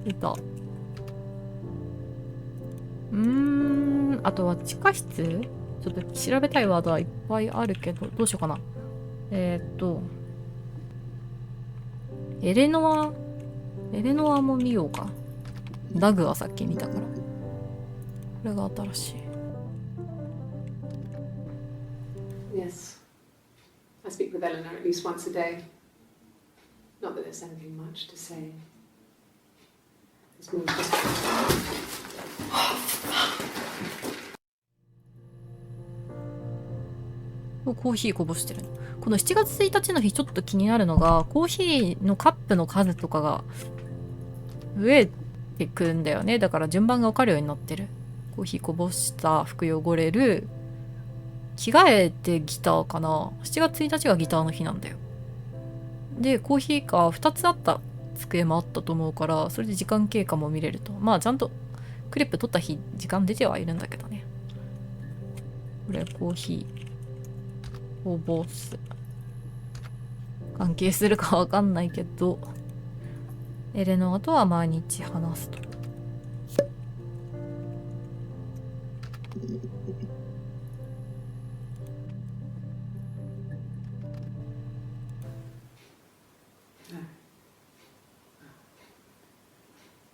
出た。あとは地下室？ちょっと調べたいワードはいっぱいあるけど、どうしようかな。エレノアも見ようか。ダグはさっき見たから。これが新しい。Yes. I speak with Eleanor at least once a day. Not that there's anything much to say. This moon's just... コーヒーこぼしてる。この7月1日の日ちょっと気になるのが、コーヒーのカップの数とかが増えてくんだよね。だから順番が分かるようになってる。コーヒーこぼした、服汚れる、着替えてギターかな。7月1日がギターの日なんだよ。で、コーヒーか2つあった机もあったと思うから、それで時間経過も見れると。まあちゃんとクリップ取った日、時間出てはいるんだけどね。これコーヒー。こぼす。関係するかわかんないけど、エレノアとは毎日話すと。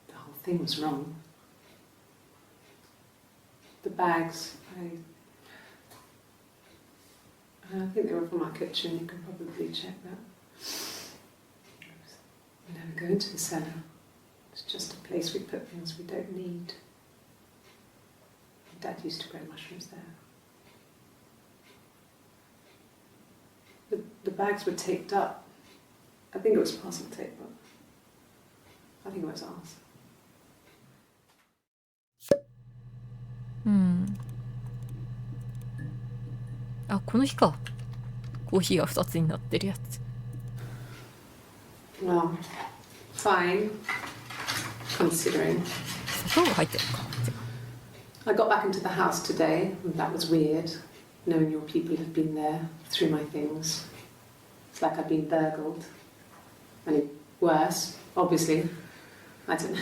The whole thing was wrong. The bags, I think they were from our kitchen. You can probably check that. We never go into the cellar. It's just a place we put things we don't need. Dad used to grow mushrooms there. The bags were taped up. I think it was parcel tape, but I think it was ours. あ、この日か。コーヒーが2つになってるやつ。Well, fine, considering. 砂糖が入ってるのか。I got back into the house today, and that was weird, knowing your people have been there through my things. It's like I've been burgled. I mean, worse, obviously. I don't know.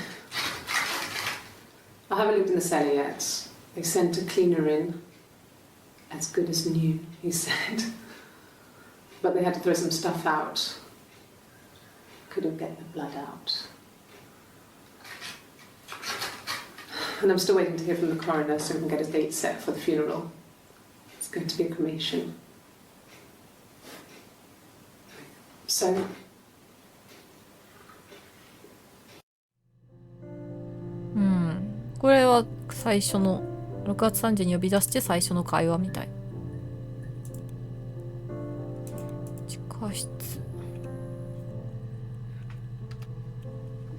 I haven't lived in the cellar yet. They sent a cleaner in. As good as new, he said. But they had to throw some stuff out. Couldn't get the blood out. And I'm still waiting to hear from the coroner so we can get a date set for the funeral. It's going to be a cremation. So... これは最初の6月30日に呼び出して最初の会話みたい。地下室。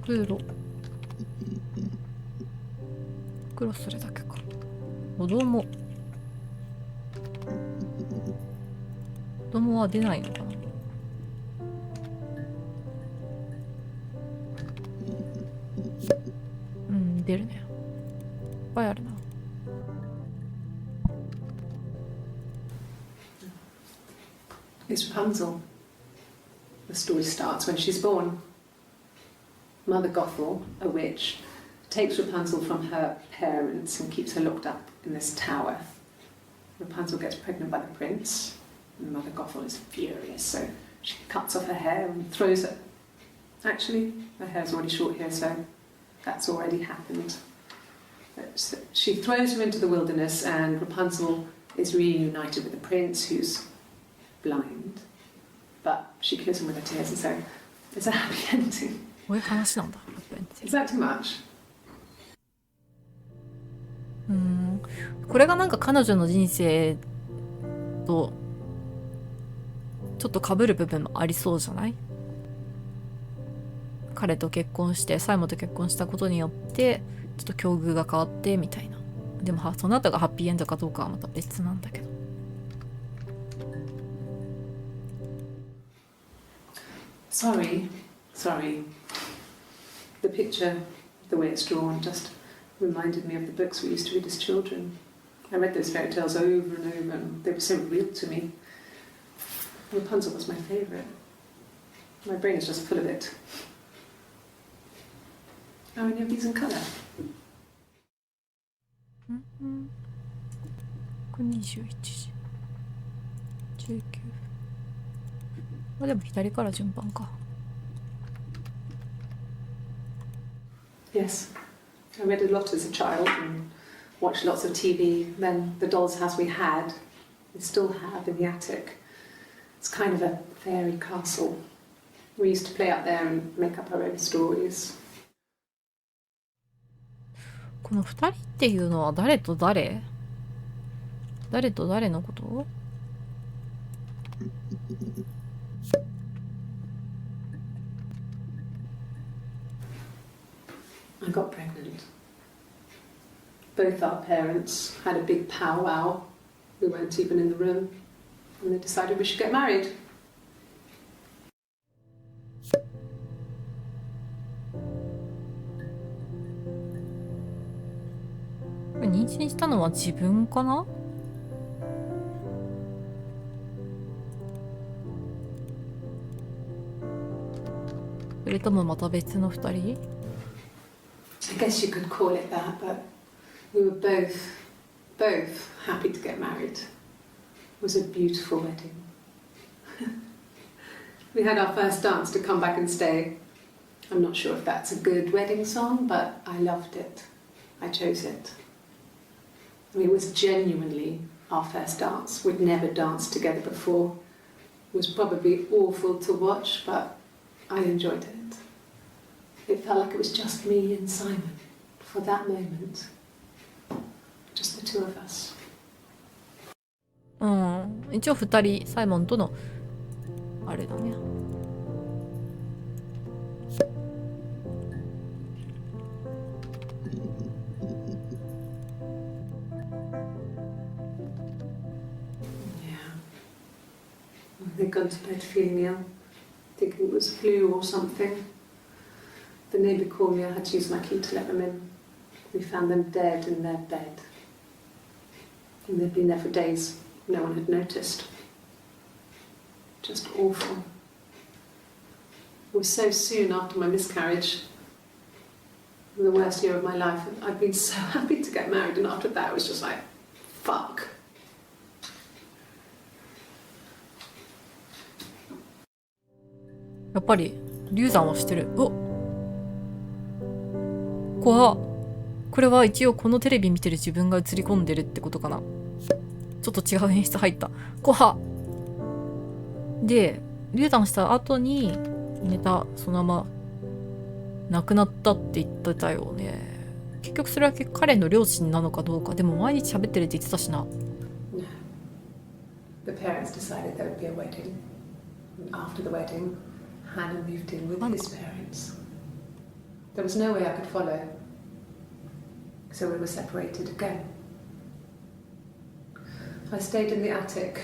袋。袋それだけか。子供。子供は出ないのかな。出るね。いっぱいあるな。It's Rapunzel. The story starts when she's born. Mother Gothel, a witch, takes Rapunzel from her parents and keeps her locked up in this tower. Rapunzel gets pregnant by the prince, and Mother Gothel is furious, so she cuts off her hair and throws it. Actually, her hair's already short here, so that's already happened. So she throws her into the wilderness, and Rapunzel is reunited with the prince, who's blind, but she kills him with her tears, and so it's a happy ending. こういう話なんだ。Is that too much? これがなんか彼女の人生とちょっと被る部分もありそうじゃない？彼と結婚してサイモンと結婚したことによってちょっと境遇が変わってみたいな。でもその後がハッピーエンドかどうかはまた別なんだけど。Sorry. The picture, the way it's drawn, just reminded me of the books we used to read as children. I read those fairy tales over and over, and they were so real to me. Rapunzel was my favourite. My brain is just full of it. Are any of these in colour? 21時19分。でも左から順番か。Yes, I read a lot as a child and watched lots of TV. Then the doll's house we had, we still have in the attic. It's kind of a fairy castle. We used to play out there and make up our own stories. この2人っていうのは誰と誰？誰と誰のこと？ I got pregnant. Both our parents had a big powwow. We weren't even in the room. And they decided we should get married. 妊娠したのは自分かな？それともまた別の2人？ I guess you could call it that, but we were both happy to get married. It was a beautiful wedding. We had our first dance to Come Back and Stay. I'm not sure if that's a good wedding song, but I loved it. I chose it. I mean, it was genuinely our first dance. We'd never danced together before. It was probably awful to watch, but I enjoyed it. It felt like it was just me and Simon for that moment. Just the two of us. 一応2人、サイモンとのあれだね。They'd gone to bed feeling ill, thinking it was flu or something. The neighbour called me, I had to use my key to let them in. We found them dead in their bed. And they'd been there for days. No one had noticed. Just awful. It was so soon after my miscarriage. The worst year of my life. I'd been so happy to get married, and after that it was just like, fuck. やっぱり流産をしてる。おっ、怖っ。これは一応このテレビ見てる自分が映り込んでるってことかな。ちょっと違う演出入った。怖っ。で流産した後にそのまま亡くなったって言ってたよね。結局それは彼の両親なのかどうか。でも毎日喋ってるって言ってたしな。No. The parents decided there would be a wedding. And after the wedding, Hannah moved in with his parents. There was no way I could follow. So we were separated again. I stayed in the attic.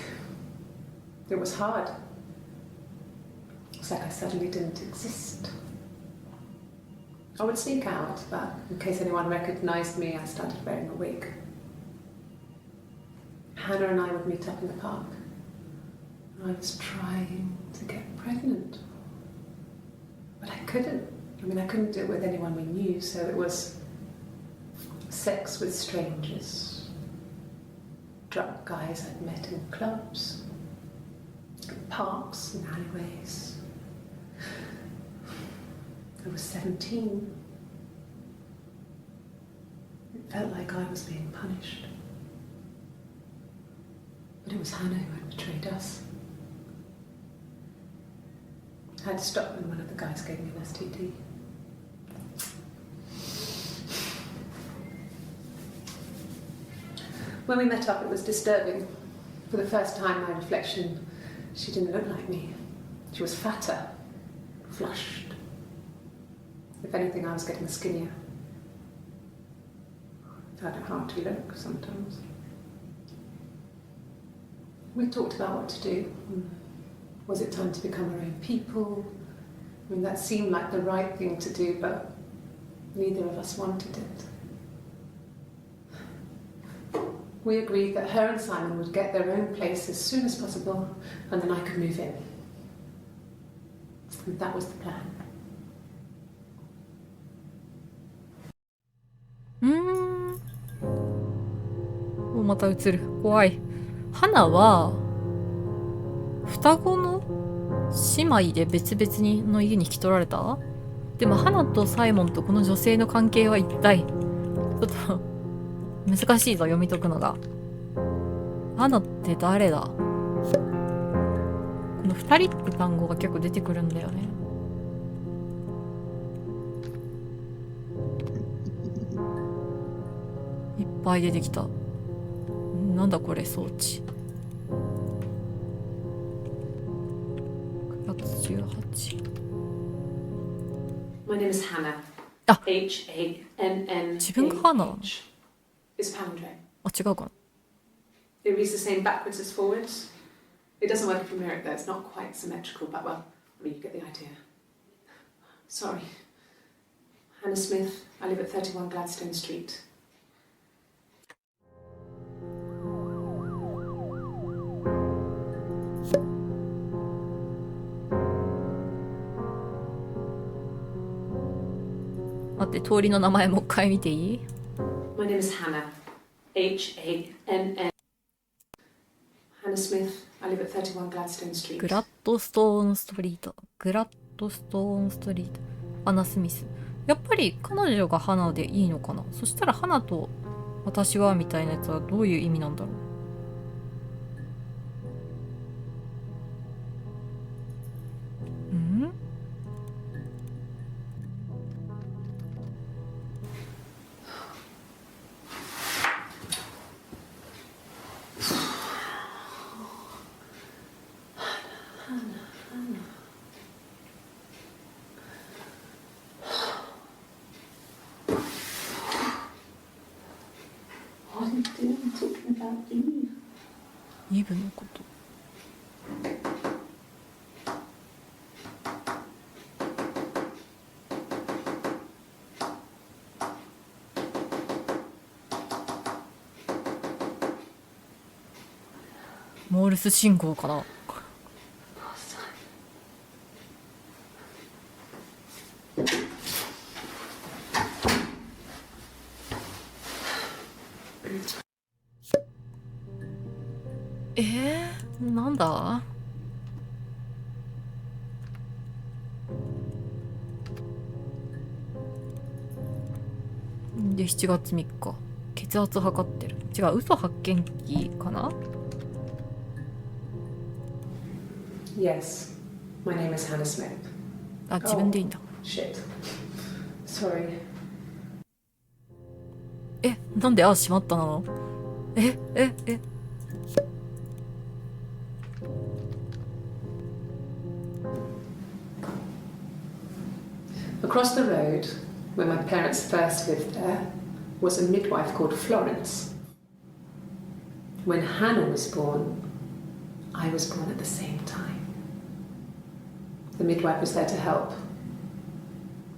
It was hard. It's like I suddenly didn't exist. I would sneak out, but in case anyone recognized me, I started wearing a wig. Hannah and I would meet up in the park. I was trying to get pregnant. But I couldn't. I mean, I couldn't do it with anyone we knew, so it was sex with strangers. Drunk guys I'd met in clubs, parks and alleyways. I was 17. It felt like I was being punished. But it was Hannah who had betrayed us. I had to stop when one of the guys gave me an STD. When we met up, it was disturbing. For the first time, my reflection, she didn't look like me. She was fatter, flushed. If anything, I was getting skinnier. I found it hard to look sometimes. We talked about what to do. Was it time to become our own people? I mean, that seemed like the right thing to do, but neither of us wanted it. We agreed that her and Simon would get their own place as soon as possible, and then I could move in. And that was the plan. また映る。怖い。花は、双子の姉妹で別々の家に引き取られた？でも花とサイモンとこの女性の関係は一体、ちょっと難しいぞ、読み解くのが。花って誰だ？この二人って単語が結構出てくるんだよね。いっぱい出てきた。なんだこれ、装置。9月18。My name is Hannah. あ、 H-A-N-N-A-H. 自分が花なの？ It's palindrome. あ、違うかな。 It reads the same backwards as forwards. It doesn't work if you mirror it though. It's not quite symmetrical, but well, I mean, you get the idea. Sorry. Hannah Smith. I live at 31 Gladstone Street. 待って、通りの名前もう一回見ていい？ My name is Hannah. H-A-N-N. Hannah Smith. I live at 31 Gladstone Street. グラッドストーンストリート。グラッドストーンストリート。アナ・スミス。やっぱり彼女が花でいいのかな？そしたら花と私はみたいなやつはどういう意味なんだろう？ん？イブのこと。モールス信号かな。なんだ？で、7月3日。血圧測ってる。違う、嘘発見器かな？ Yes. My name is Hannah Smith. あ、自分でいいんだ。Shit. Sorry. なんでしまったなの？Across the road, where my parents first lived there, was a midwife called Florence. When Hannah was born, I was born at the same time. The midwife was there to help.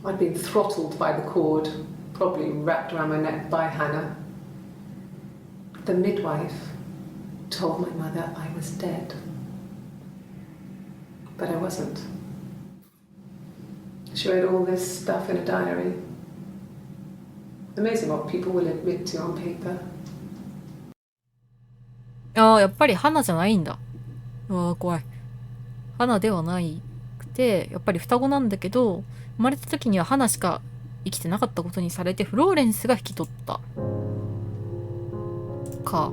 I'd been throttled by the cord, probably wrapped around my neck by Hannah. The midwife told my mother I was dead. But I wasn't. She wrote all this stuff in a diary. Amazing what people will admit to on paper. ああ、やっぱり花じゃないんだ。うわー、怖い。花ではないくて、やっぱり双子なんだけど、生まれた時には花しか生きてなかったことにされて、フローレンスが引き取った。か。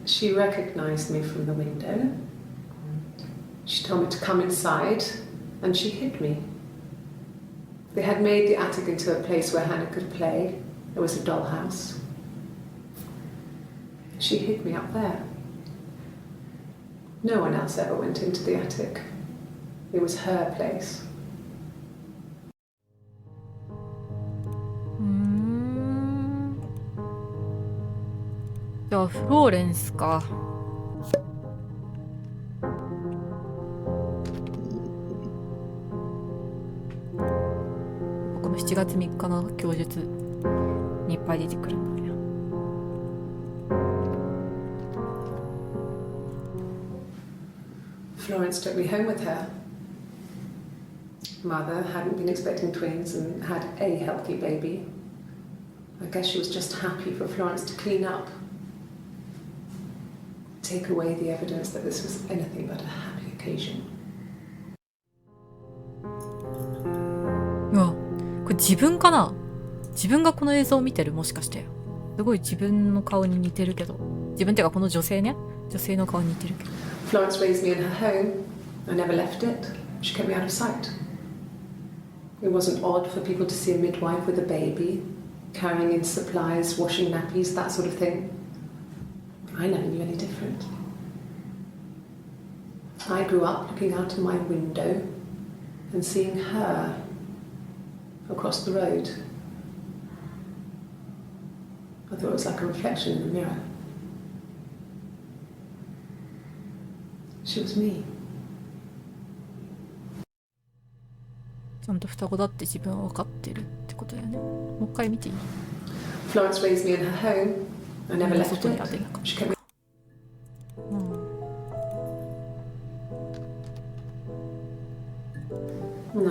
She recognized me from the window. She told me to come inside, and she hid me. They had made the attic into a place where Hannah could play. There was a dollhouse. She hid me up there. No one else ever went into the attic. It was her place. じゃあフローレンスか。この7月3日の供述にいっぱい出てくるんだよ。Florence took me home with her. Mother hadn't been expecting twins and had a healthy baby. I guess she was just happy for Florence to clean up, take away the evidence that this was anything but a happy occasion. うわ、これ自分かな？自分がこの映像を見てる？もしかして。すごい自分の顔に似てるけど。自分っていうかこの女性ね。女性の顔に似てるけど。Florence raised me in her home. I never left it. She kept me out of sight. It wasn't odd for people to see a midwife with a baby, carrying in supplies, washing nappies, that sort of thing. I never knew any different. I grew up looking out of my window and seeing her across the road. I thought it was like a reflection in the mirror. She was me. ちゃんと双子だって自分は分かってるってことだよね。もう一回見ていい？ Florence raised me in her home. I never left 外に it. 当てなかっ She kept me. た。No.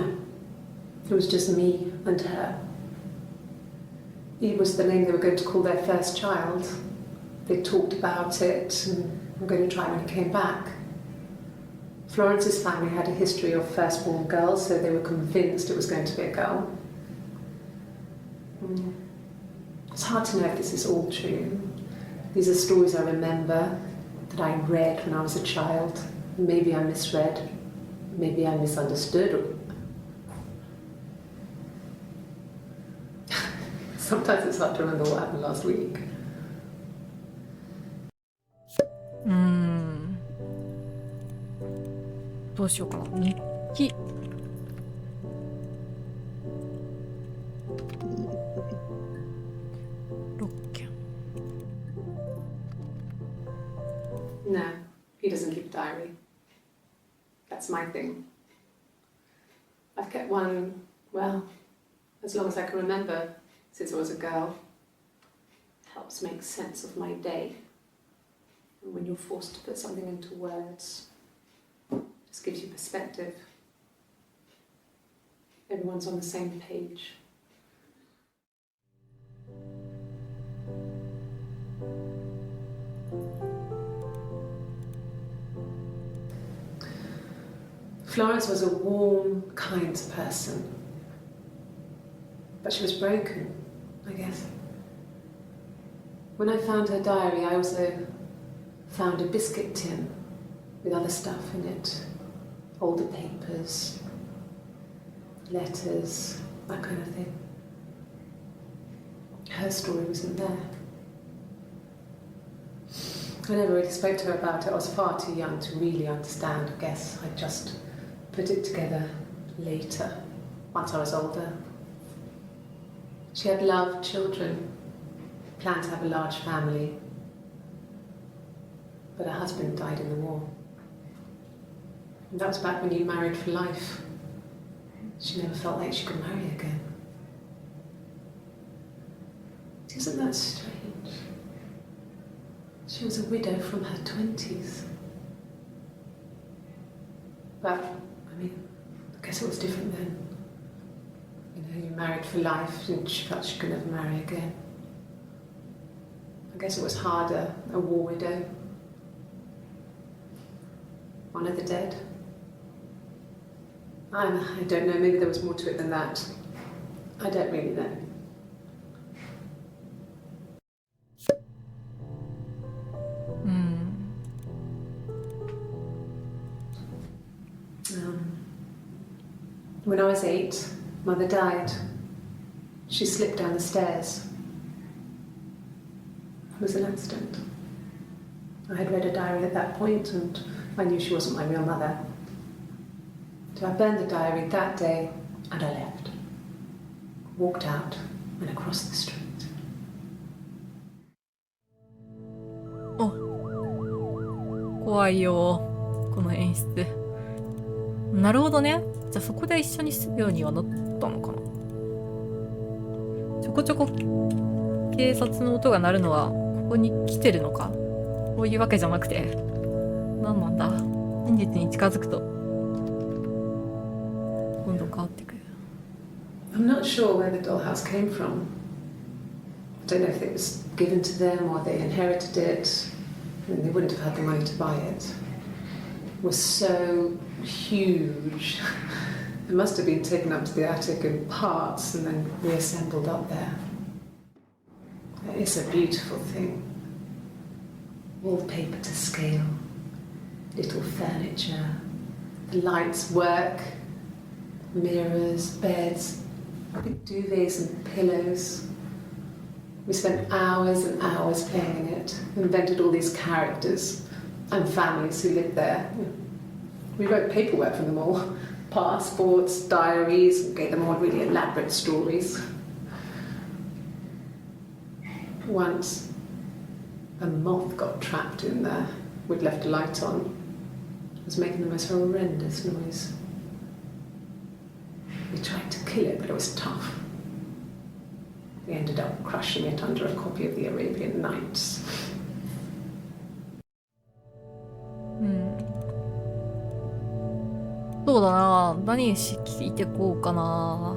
It was just me and her. Eve was the name they were going to call their first child. They talked about it and were going to try when he came back. Florence's family had a history of firstborn girls, so they were convinced it was going to be a girl. It's hard to know if this is all true. These are stories I remember, that I read when I was a child. Maybe I misread, maybe I misunderstood. Sometimes it's hard to remember what happened last week. どうしようかな。日記。6件。No, he doesn't keep a diary. That's my thing. I've kept one, well, as long as I can remember, since I was a girl. Helps make sense of my day. And when you're forced to put something into words, just gives you perspective. Everyone's on the same page. Florence was a warm, kind person. But she was broken, I guess. When I found her diary, I also found a biscuit tin with other stuff in it. Older papers, letters, that kind of thing. Her story wasn't there. I never really spoke to her about it. I was far too young to really understand, I guess. I just put it together later, once I was older. She had loved children, planned to have a large family, but her husband died in the war. And that was back when you married for life. She never felt like she could marry again. Isn't that strange? She was a widow from her 20s. But, I mean, I guess it was different then. You know, you married for life and she felt she could never marry again. I guess it was harder, a war widow. One of the dead. I don't know, maybe there was more to it than that. I don't really know. When I was 8, Mother died. She slipped down the stairs. It was an accident. I had read a diary at that point and I knew she wasn't my real mother. So I burned the diary that day and I left. Walked out and across the street. 怖いよ、この演出。なるほどね。じゃあそこで一緒に住むようにはなったのかな。ちょこちょこ警察の音が鳴るのはここに来てるのか。こういうわけじゃなくて、何なんだ。真実に近づくと今度変わってくる。 I'm not sure where the dollhouse came from. I don't know if it was given to them or they inherited it. And they wouldn't have had the money to buy it. It was so huge. It must have been taken up to the attic in parts and then reassembled up there. It's a beautiful thing. Wallpaper to scale, little furniture, the lights work, mirrors, beds, big duvets and pillows. We spent hours and hours playing in it, invented all these characters and families who lived there. We wrote paperwork for them all, passports, diaries, and gave them all really elaborate stories. Once, a moth got trapped in there. We'd left a light on. It was making the most horrendous noise. We tried to kill it, but it was tough. We ended up crushing it under a copy of the Arabian Nights. そうだな、何聞いてこうかな。